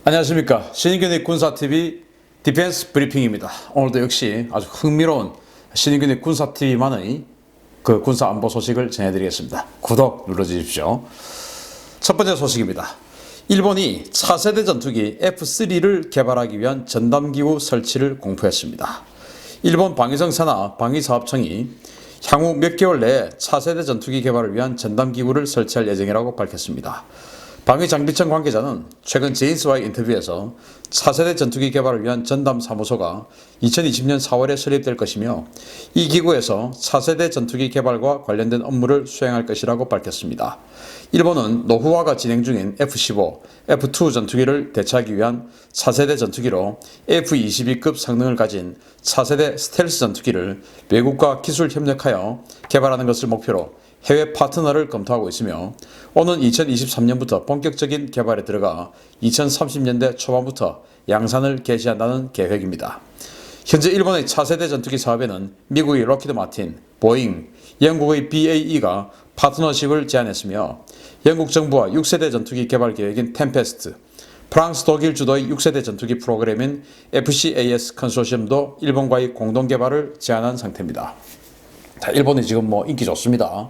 안녕하십니까. 신인균의 군사TV 디펜스 브리핑입니다. 오늘도 역시 아주 흥미로운 신인균의 군사TV만의 그 군사안보 소식을 전해드리겠습니다. 구독 눌러주십시오. 첫 번째 소식입니다. 일본이 차세대 전투기 F3를 개발하기 위한 전담기구 설치를 공표했습니다. 일본 방위성 산하 방위사업청이 향후 몇 개월 내에 차세대 전투기 개발을 위한 전담기구를 설치할 예정이라고 밝혔습니다. 방위장비청 관계자는 최근 제인스와의 인터뷰에서 차세대 전투기 개발을 위한 전담 사무소가 2020년 4월에 설립될 것이며 이 기구에서 차세대 전투기 개발과 관련된 업무를 수행할 것이라고 밝혔습니다. 일본은 노후화가 진행 중인 F-15, F-2 전투기를 대체하기 위한 차세대 전투기로 F-22급 성능을 가진 차세대 스텔스 전투기를 외국과 기술 협력하여 개발하는 것을 목표로 해외 파트너를 검토하고 있으며 오는 2023년부터 본격적인 개발에 들어가 2030년대 초반부터 양산을 개시한다는 계획입니다. 현재 일본의 차세대 전투기 사업에는 미국의 록히드 마틴, 보잉, 영국의 BAE가 파트너십을 제안했으며 영국 정부와 6세대 전투기 개발 계획인 템페스트, 프랑스 독일 주도의 6세대 전투기 프로그램인 FCAS 컨소시엄도 일본과의 공동 개발을 제안한 상태입니다. 자, 일본이 지금 인기 좋습니다.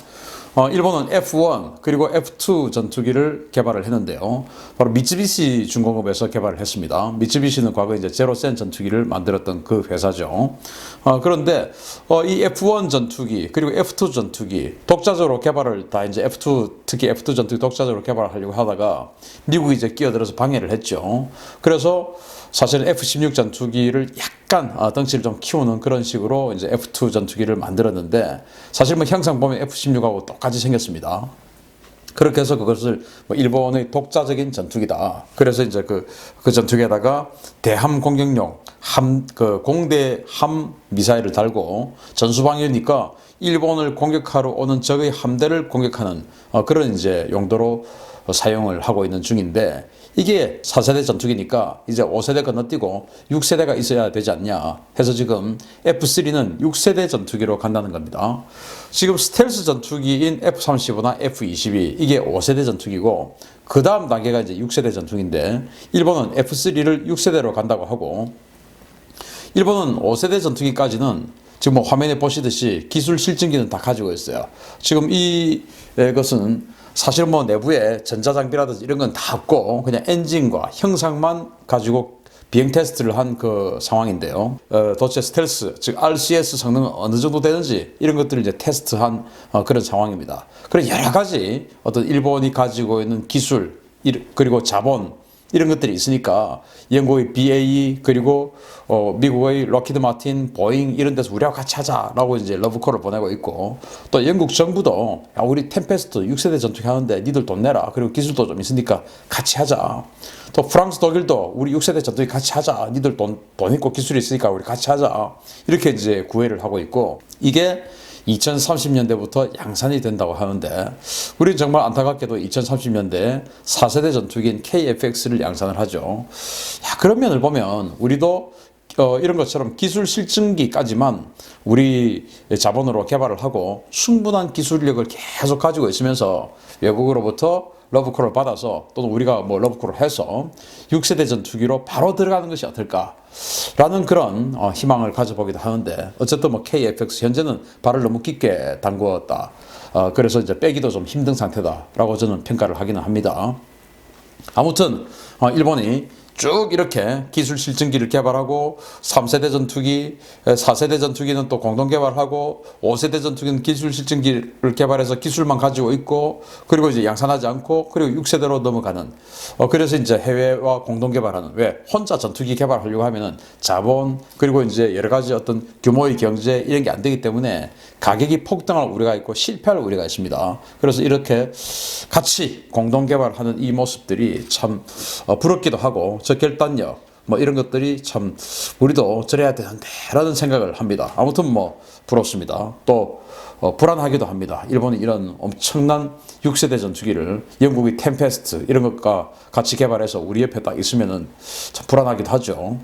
일본은 F1 그리고 F2 전투기를 개발을 했는데요. 바로 미쯔비시 중공업에서 개발을 했습니다. 미쯔비시는 과거에 이제 제로센 전투기를 만들었던 그 회사죠. 그런데 이 F1 전투기 그리고 F2 전투기 독자적으로 개발을 다 이제 F2 특히 F2 전투기 독자적으로 개발하려고 하다가 미국이 이제 끼어들어서 방해를 했죠. 그래서 사실은 F-16 전투기를 약간 덩치를 좀 키우는 그런 식으로 이제 F-2 전투기를 만들었는데 사실 형상 보면 F-16하고 똑같이 생겼습니다. 그렇게 해서 그것을 일본의 독자적인 전투기다. 그래서 이제 그 전투기에다가 대함 공격용 공대 함 미사일을 달고 전수방위니까 일본을 공격하러 오는 적의 함대를 공격하는 그런 이제 용도로 사용을 하고 있는 중인데 이게 4세대 전투기니까 이제 5세대 건너뛰고 6세대가 있어야 되지 않냐 해서 지금 F3는 6세대 전투기로 간다는 겁니다. 지금 스텔스 전투기인 F-35나 F-22 이게 5세대 전투기고 그 다음 단계가 이제 6세대 전투기인데 일본은 F3를 6세대로 간다고 하고 일본은 5세대 전투기까지는 지금 화면에 보시듯이 기술 실증기는 다 가지고 있어요. 지금 이것은 사실 내부에 전자장비라든지 이런 건 다 없고 그냥 엔진과 형상만 가지고 비행 테스트를 한 그 상황인데요. 도체 스텔스, 즉 RCS 성능은 어느 정도 되는지 이런 것들을 이제 테스트한 그런 상황입니다. 그래서 여러 가지 어떤 일본이 가지고 있는 기술 그리고 자본 이런 것들이 있으니까 영국의 BAE 그리고 미국의 록히드 마틴, 보잉 이런 데서 우리하고 같이 하자라고 이제 러브콜을 보내고 있고 또 영국 정부도 야, 우리 템페스트 6세대 전투기 하는데 니들 돈 내라. 그리고 기술도 좀 있으니까 같이 하자. 또 프랑스 독일도 우리 6세대 전투기 같이 하자. 니들 돈 있고 기술이 있으니까 우리 같이 하자. 이렇게 이제 구애를 하고 있고 이게 2030년대부터 양산이 된다고 하는데 우리는 정말 안타깝게도 2030년대 4세대 전투기인 KF-X를 양산을 하죠. 야, 그런 면을 보면 우리도 이런 것처럼 기술 실증기까지만 우리 자본으로 개발을 하고 충분한 기술력을 계속 가지고 있으면서 외국으로부터 러브콜을 받아서 또는 우리가 러브콜을 해서 6세대 전투기로 바로 들어가는 것이 어떨까라는 그런 희망을 가져보기도 하는데 어쨌든 KF-X 현재는 발을 너무 깊게 담그었다. 그래서 이제 빼기도 좀 힘든 상태다라고 저는 평가를 하기는 합니다. 아무튼 일본이 쭉 이렇게 기술 실증기를 개발하고 3세대 전투기, 4세대 전투기는 또 공동 개발하고 5세대 전투기는 기술 실증기를 개발해서 기술만 가지고 있고 그리고 이제 양산하지 않고 그리고 6세대로 넘어가는 그래서 이제 해외와 공동 개발하는 왜 혼자 전투기 개발하려고 하면은 자본 그리고 이제 여러 가지 어떤 규모의 경제 이런 게 안 되기 때문에 가격이 폭등할 우려가 있고 실패할 우려가 있습니다. 그래서 이렇게 같이 공동 개발하는 이 모습들이 참 부럽기도 하고 저 결단력 이런 것들이 참 우리도 저래야 되는데 라는 생각을 합니다. 아무튼 부럽습니다. 또 불안하기도 합니다. 일본이 이런 엄청난 6세대 전투기를 영국의 템페스트 이런 것과 같이 개발해서 우리 옆에 딱 있으면은 참 불안하기도 하죠.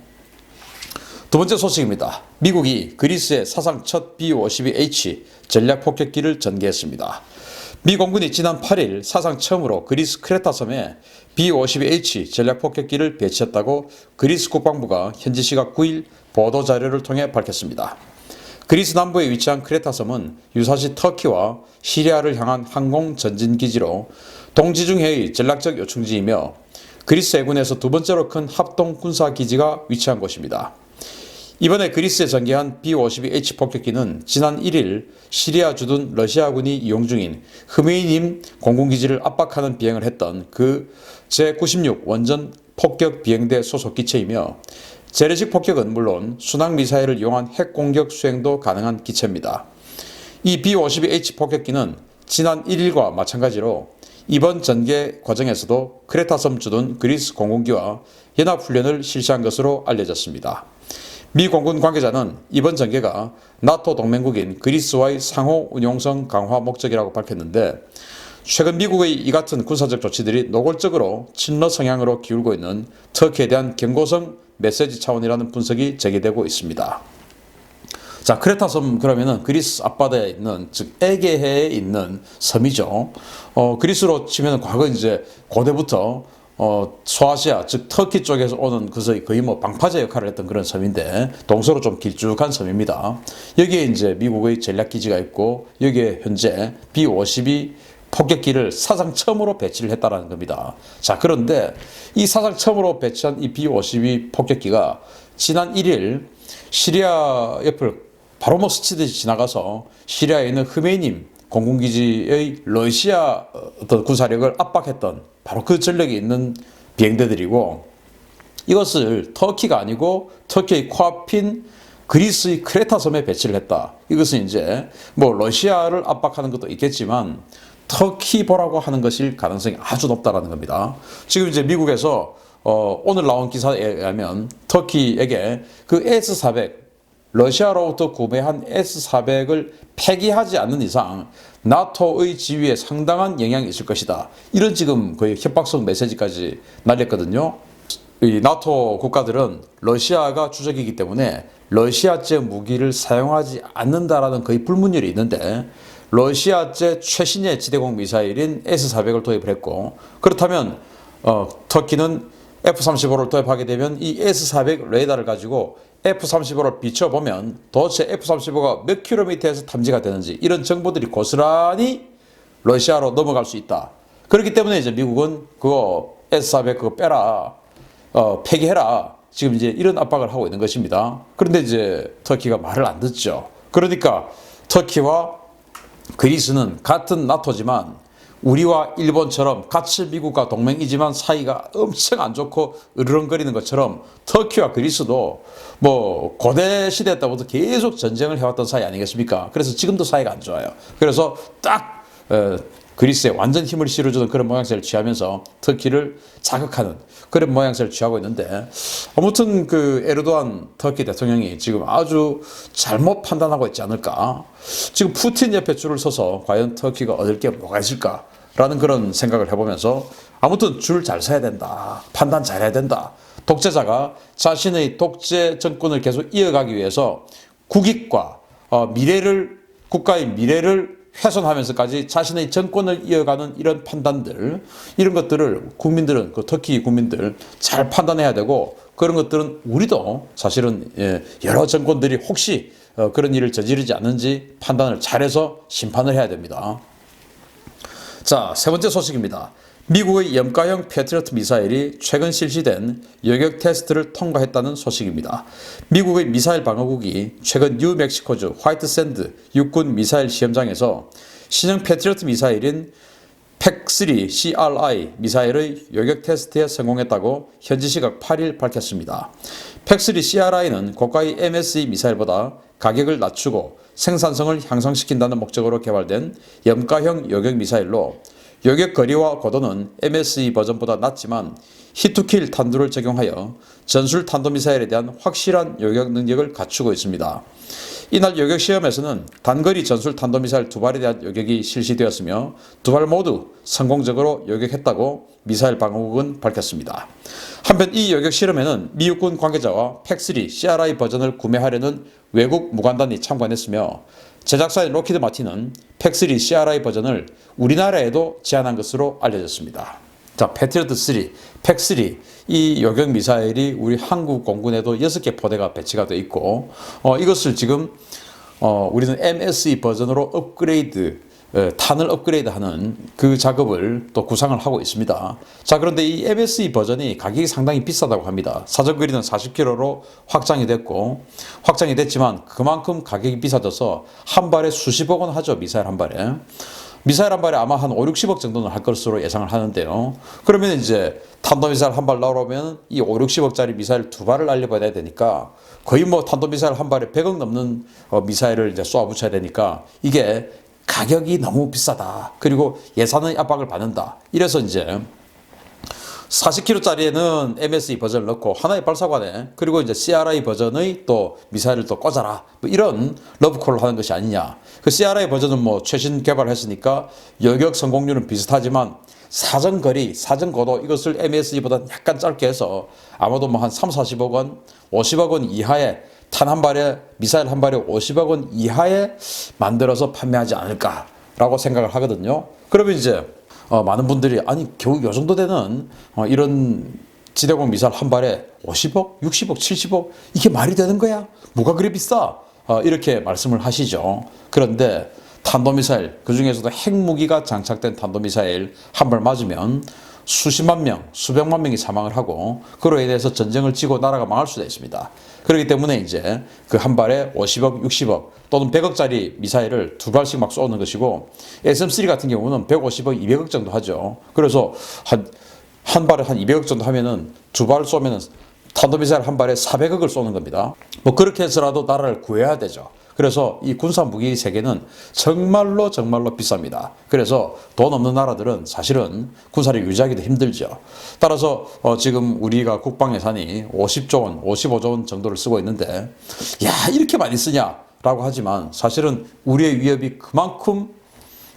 두 번째 소식입니다. 미국이 그리스의 사상 첫 B-52H 전략폭격기를 전개했습니다. 미 공군이 지난 8일 사상 처음으로 그리스 크레타 섬에 B-52H 전략폭격기를 배치했다고 그리스 국방부가 현지 시각 9일 보도자료를 통해 밝혔습니다. 그리스 남부에 위치한 크레타 섬은 유사시 터키와 시리아를 향한 항공 전진기지로 동지중해의 전략적 요충지이며 그리스 해군에서 두 번째로 큰 합동 군사기지가 위치한 곳입니다. 이번에 그리스에 전개한 B-52H 폭격기는 지난 1일 시리아 주둔 러시아군이 이용 중인 흐메이님 공군기지를 압박하는 비행을 했던 그 제96 원전 폭격 비행대 소속 기체이며 재래식 폭격은 물론 순항미사일을 이용한 핵공격 수행도 가능한 기체입니다. 이 B-52H 폭격기는 지난 1일과 마찬가지로 이번 전개 과정에서도 크레타섬 주둔 그리스 공군기와 연합훈련을 실시한 것으로 알려졌습니다. 미 공군 관계자는 이번 전개가 나토 동맹국인 그리스와의 상호 운용성 강화 목적이라고 밝혔는데 최근 미국의 이 같은 군사적 조치들이 노골적으로 친러 성향으로 기울고 있는 터키에 대한 경고성 메시지 차원이라는 분석이 제기되고 있습니다. 자, 크레타섬 그러면은 그리스 앞바다에 있는 즉 에게해에 있는 섬이죠. 그리스로 치면 과거 이제 고대부터 소아시아 즉 터키 쪽에서 오는 거의 뭐 방파제 역할을 했던 그런 섬인데 동서로 좀 길쭉한 섬입니다. 여기에 이제 미국의 전략기지가 있고 여기에 현재 B-52 폭격기를 사상 처음으로 배치를 했다라는 겁니다. 자, 그런데 이 사상 처음으로 배치한 이 B-52 폭격기가 지난 1일 시리아 옆을 바로 뭐 스치듯이 지나가서 시리아에 있는 흐메이님 공군기지의 러시아 어떤 군사력을 압박했던 바로 그 전력이 있는 비행대들이고 이것을 터키가 아니고 터키의 코앞인 그리스의 크레타 섬에 배치를 했다. 이것은 이제 뭐 러시아를 압박하는 것도 있겠지만 터키보라고 하는 것일 가능성이 아주 높다라는 겁니다. 지금 이제 미국에서 오늘 나온 기사에 의하면 터키에게 그 S-400 러시아로부터 구매한 S-400을 폐기하지 않는 이상 나토의 지위에 상당한 영향이 있을 것이다. 이런 지금 거의 협박성 메시지까지 날렸거든요. 이 나토 국가들은 러시아가 주적이기 때문에 러시아제 무기를 사용하지 않는다라는 거의 불문율이 있는데 러시아제 최신의 지대공 미사일인 S-400을 도입을 했고 그렇다면 터키는 F-35를 도입하게 되면 이 S-400 레이더를 가지고 F-35를 비춰보면 도대체 F-35가 몇 킬로미터에서 탐지가 되는지 이런 정보들이 고스란히 러시아로 넘어갈 수 있다. 그렇기 때문에 이제 미국은 그거 S-400 그거 빼라, 폐기해라. 지금 이제 이런 압박을 하고 있는 것입니다. 그런데 이제 터키가 말을 안 듣죠. 그러니까 터키와 그리스는 같은 나토지만 우리와 일본처럼 같이 미국과 동맹이지만 사이가 엄청 안 좋고 으르렁거리는 것처럼 터키와 그리스도 뭐 고대 시대 때부터 계속 전쟁을 해왔던 사이 아니겠습니까? 그래서 지금도 사이가 안 좋아요. 그래서 딱 그리스에 완전 힘을 실어주는 그런 모양새를 취하면서 터키를 자극하는 그런 모양새를 취하고 있는데 아무튼 그 에르도안 터키 대통령이 지금 아주 잘못 판단하고 있지 않을까. 지금 푸틴 옆에 줄을 서서 과연 터키가 얻을 게 뭐가 있을까 라는 그런 생각을 해보면서 아무튼 줄 잘 서야 된다. 판단 잘해야 된다. 독재자가 자신의 독재 정권을 계속 이어가기 위해서 국익과 국가의 미래를 훼손하면서까지 자신의 정권을 이어가는 이런 판단들, 이런 것들을 국민들은, 그 터키 국민들 잘 판단해야 되고 그런 것들은 우리도 사실은 여러 정권들이 혹시 그런 일을 저지르지 않는지 판단을 잘해서 심판을 해야 됩니다. 자, 세 번째 소식입니다. 미국의 염가형 패트리어트 미사일이 최근 실시된 요격 테스트를 통과했다는 소식입니다. 미국의 미사일 방어국이 최근 뉴멕시코주 화이트샌드 육군 미사일 시험장에서 신형 패트리어트 미사일인 팩3 CRI 미사일의 요격 테스트에 성공했다고 현지 시각 8일 밝혔습니다. 팩3 CRI는 고가의 MSE 미사일보다 가격을 낮추고 생산성을 향상시킨다는 목적으로 개발된 염가형 요격 미사일로 요격 거리와 고도는 MSE 버전보다 낮지만 히투킬 탄두를 적용하여 전술 탄도미사일에 대한 확실한 요격 능력을 갖추고 있습니다. 이날 요격 시험에서는 단거리 전술 탄도미사일 2발에 대한 요격이 실시되었으며 2발 모두 성공적으로 요격했다고 미사일 방어국은 밝혔습니다. 한편 이 요격 실험에는 미 육군 관계자와 팩3 CRI 버전을 구매하려는 외국 무관단이 참관했으며 제작사인 록히드 마틴은 팩3 CRI 버전을 우리나라에도 제안한 것으로 알려졌습니다. 자, 패트리어트 3, 팩3 이 요격 미사일이 우리 한국 공군에도 6개 포대가 배치가 되어 있고 이것을 지금 우리는 MSE 버전으로 업그레이드 탄을 업그레이드하는 그 작업을 또 구상을 하고 있습니다. 자, 그런데 이 MSE 버전이 가격이 상당히 비싸다고 합니다. 사전 거리는 40km로 확장이 됐지만 그만큼 가격이 비싸져서 한 발에 수십억 원 하죠. 미사일 한 발에. 미사일 한 발에 아마 한 5, 60억 정도는 할 것으로 예상을 하는데요. 그러면 이제 탄도미사일 한 발 나오려면 이 5, 60억짜리 미사일 두 발을 날려봐야 되니까 거의 뭐 탄도미사일 한 발에 100억 넘는 미사일을 이제 쏘아 붙여야 되니까 이게 가격이 너무 비싸다. 그리고 예산의 압박을 받는다. 이래서 이제 40kg짜리에는 MSE 버전을 넣고 하나의 발사관에 그리고 이제 CRI 버전의 또 미사일을 또 꽂아라. 뭐 이런 러브콜을 하는 것이 아니냐. 그 CRI 버전은 뭐 최신 개발했으니까 여격 성공률은 비슷하지만 사정거리, 사정고도 이것을 MSE보다 약간 짧게 해서 아마도 뭐 한 3, 40억 원, 50억 원 이하에 탄 한 발에 미사일 한 발에 50억 원 이하에 만들어서 판매하지 않을까라고 생각을 하거든요. 그러면 이제 많은 분들이 아니 겨우 요 정도 되는 이런 지대공 미사일 한 발에 50억, 60억, 70억 이게 말이 되는 거야? 뭐가 그리 비싸? 이렇게 말씀을 하시죠. 그런데 탄도미사일 그중에서도 핵무기가 장착된 탄도미사일 한 발 맞으면 수십만 명, 수백만 명이 사망을 하고 그로 인해서 전쟁을 지고 나라가 망할 수도 있습니다. 그렇기 때문에 이제 그 한 발에 50억, 60억 또는 100억짜리 미사일을 두 발씩 막 쏘는 것이고 SM3 같은 경우는 150억, 200억 정도 하죠. 그래서 한 발에 한 200억 정도 하면은 두 발 쏘면은 탄도미사일 한 발에 400억을 쏘는 겁니다. 뭐 그렇게 해서라도 나라를 구해야 되죠. 그래서 이 군사 무기 세계는 정말로 비쌉니다. 그래서 돈 없는 나라들은 사실은 군사를 유지하기도 힘들죠. 따라서 지금 우리가 국방 예산이 50조 원, 55조 원 정도를 쓰고 있는데 야 이렇게 많이 쓰냐라고 하지만 사실은 우리의 위협이 그만큼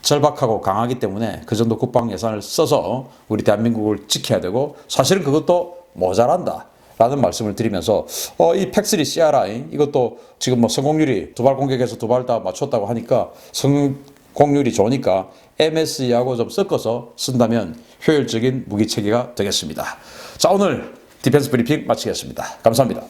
절박하고 강하기 때문에 그 정도 국방 예산을 써서 우리 대한민국을 지켜야 되고 사실은 그것도 모자란다. 라는 말씀을 드리면서 이 팩3 CRI 이것도 지금 뭐 성공률이 두 발 공격해서 두 발 다 맞췄다고 하니까 성공률이 좋으니까 MSE하고 좀 섞어서 쓴다면 효율적인 무기 체계가 되겠습니다. 자, 오늘 디펜스 브리핑 마치겠습니다. 감사합니다.